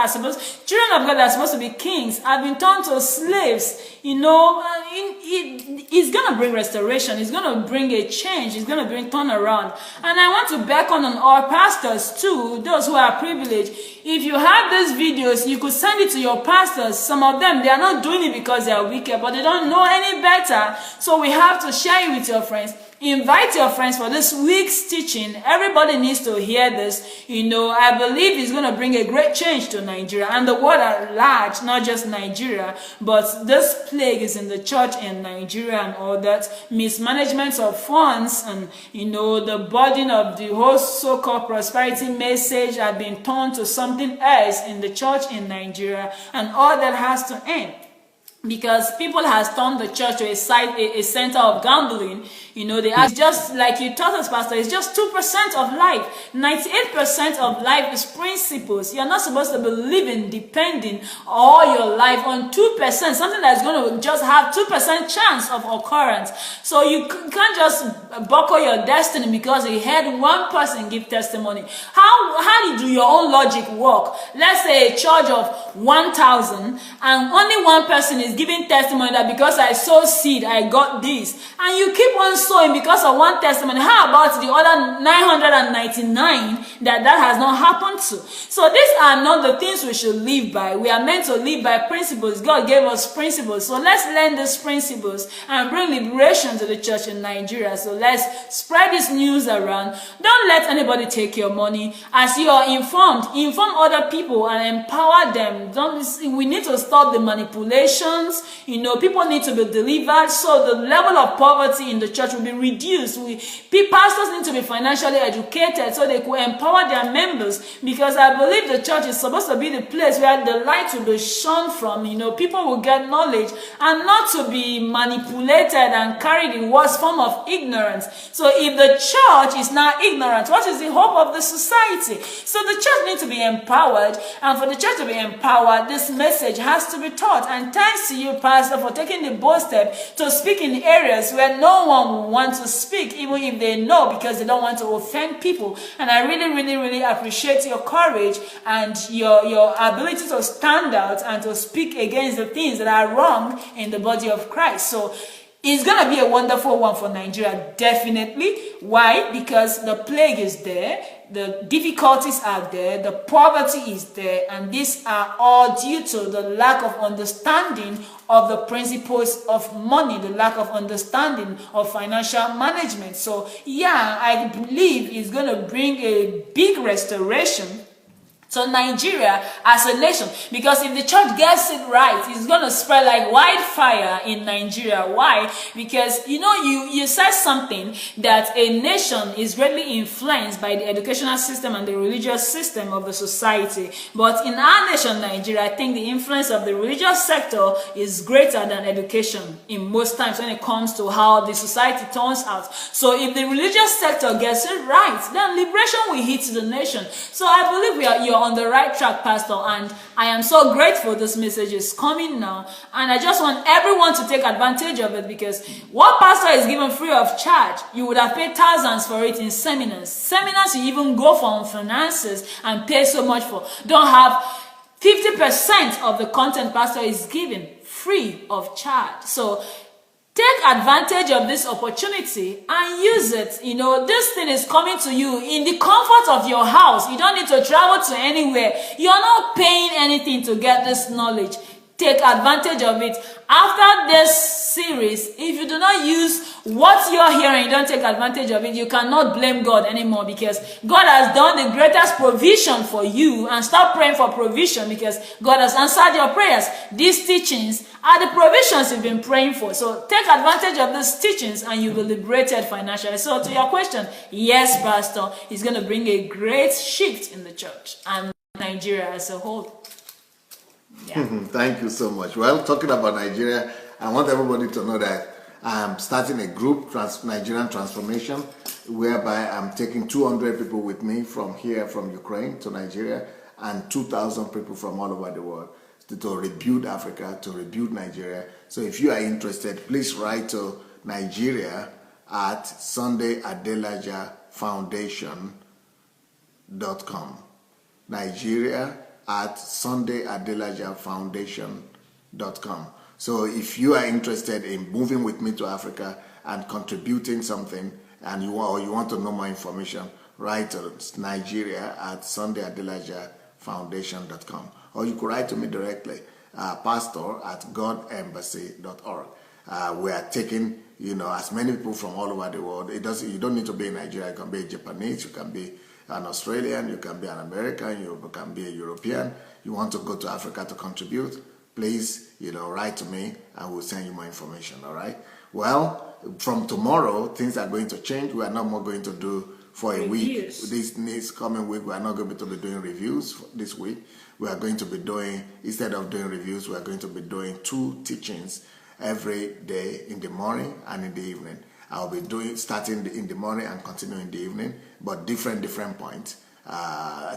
children of God that are supposed to be kings, have been turned to slaves. It's going to bring restoration. It's going to bring a change. It's going to bring turnaround. And I want to beckon on our pastors too, those who are privileged. If you have these videos, you could send it to your pastors. Some of them, they are not doing it because they are wicked, but they don't know any better. So we have to share it with your friends. Invite your friends for this week's teaching. Everybody needs to hear this. I believe it's going to bring a great change to Nigeria and the world at large, not just Nigeria. But this plague is in the church in Nigeria and all that. Mismanagement of funds and, the burden of the whole so-called prosperity message have been turned to something else in the church in Nigeria. And all that has to end. Because people has turned the church to a center of gambling. They are just like you taught us, Pastor. It's just 2% of life. 98% of life is principles. You're not supposed to be living depending all your life on 2%, something that's going to just have 2% chance of occurrence. So you can't just buckle your destiny because you heard one person give testimony. How do your own logic work? Let's say a church of 1,000 and only one person is giving testimony that because I sowed seed, I got this. And you keep on sowing because of one testimony. How about the other 999 that has not happened to? So these are not the things we should live by. We are meant to live by principles. God gave us principles. So let's learn these principles and bring liberation to the church in Nigeria. So let's spread this news around. Don't let anybody take your money. As you are inform other people and empower them. We need to stop the manipulations. People need to be delivered, so the level of poverty in the church will be reduced. Pastors need to be financially educated so they could empower their members, because I believe the church is supposed to be the place where the light will be shone from. People will get knowledge and not to be manipulated and carried in worst form of ignorance. So if the church is now ignorant, what is the hope of the society? So the church needs to be empowered, and for the church to be empowered, this message has to be taught. And thanks to you, Pastor, for taking the bold step to speak in areas where no one will want to speak, even if they know, because they don't want to offend people. And I really, really, really appreciate your courage and your ability to stand out and to speak against the things that are wrong in the body of Christ. So it's going to be a wonderful one for Nigeria, definitely. Why? Because the plague is there, the difficulties are there, the poverty is there, and these are all due to the lack of understanding of the principles of money, the lack of understanding of financial management. So yeah, I believe it's going to bring a big restoration to Nigeria as a nation, because if the church gets it right, it's going to spread like wildfire in Nigeria. Why? Because you said something that a nation is greatly influenced by the educational system and the religious system of the society. But in our nation, Nigeria, I think the influence of the religious sector is greater than education in most times when it comes to how the society turns out. So if the religious sector gets it right, then liberation will hit the nation. So I believe you're you're on the right track, Pastor, and I am so grateful this message is coming now. And I just want everyone to take advantage of it, because what Pastor is given free of charge, you would have paid thousands for it in seminars. Seminars you even go for on finances and pay so much for. Don't have 50% of the content Pastor is giving free of charge. So take advantage of this opportunity and use it. You know, this thing is coming to you in the comfort of your house. You don't need to travel to anywhere. You're not paying anything to get this knowledge. Take advantage of it. After this series, if you do not use what you're hearing, you don't take advantage of it, you cannot blame God anymore, because God has done the greatest provision for you. And stop praying for provision, because God has answered your prayers. These teachings are the provisions you've been praying for. So take advantage of these teachings and you'll be liberated financially. So to your question, yes, Pastor, it's going to bring a great shift in the church and Nigeria as a whole. Yeah. Thank you so much. Well, talking about Nigeria, I want everybody to know that I'm starting a group, Nigerian Transformation, whereby I'm taking 200 people with me from here, from Ukraine to Nigeria, and 2,000 people from all over the world to rebuild Africa, to rebuild Nigeria. So if you are interested, please write to Nigeria at SundayAdelajaFoundation.com. Nigeria at SundayAdelajaFoundation.com. So if you are interested in moving with me to Africa and contributing something, and you want to know more information, write to Nigeria at SundayAdelajaFoundation.com. Or you could write to me directly, pastor at godembassy.org. We are taking, as many people from all over the world. You don't need to be in Nigeria. You can be a Japanese, you can be an Australian, you can be an American, you can be a European. You want to go to Africa to contribute, please, write to me and we'll send you more information, all right? Well, from tomorrow, things are going to change. We are not more going to do for a week. This coming week, we are not going to be doing reviews this week. We are going to be doing, instead of doing reviews, we are going to be doing 2 teachings every day, in the morning and in the evening. I'll be starting in the morning and continuing in the evening, but different points.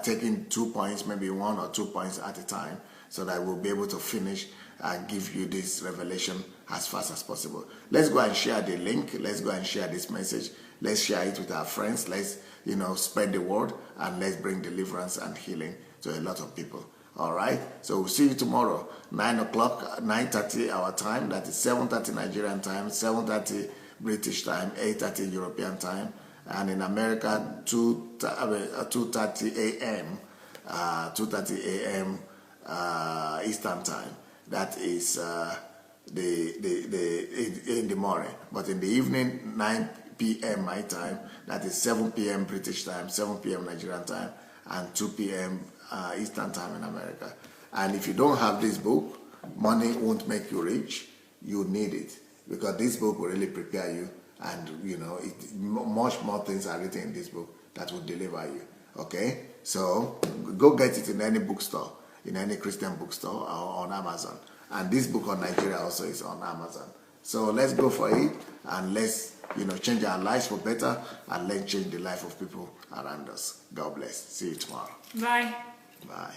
Taking 2 points, maybe 1 or 2 points at a time, so that we'll be able to finish and give you this revelation as fast as possible. Let's go and share the link. Let's go and share this message. Let's share it with our friends. Let's, spread the word, and let's bring deliverance and healing to a lot of people. All right? So we'll see you tomorrow, 9 o'clock, 9:30 our time. That is 7:30 Nigerian time, 7:30 British time, 8:30 European time, and in America 2:30 a.m. 2:30 a.m. Eastern time. That is in the morning. But in the evening, 9 p.m. my time. That is 7 p.m. British time, 7 p.m. Nigerian time, and 2 p.m. Eastern time in America. And if you don't have this book, Money Won't Make You Rich, you need it. Because this book will really prepare you, and much more things are written in this book that will deliver you. Okay? So go get it in any bookstore, in any Christian bookstore, or on Amazon. And this book on Nigeria also is on Amazon. So let's go for it, and let's change our lives for better, and let's change the life of people around us. God bless. See you tomorrow. Bye. Bye.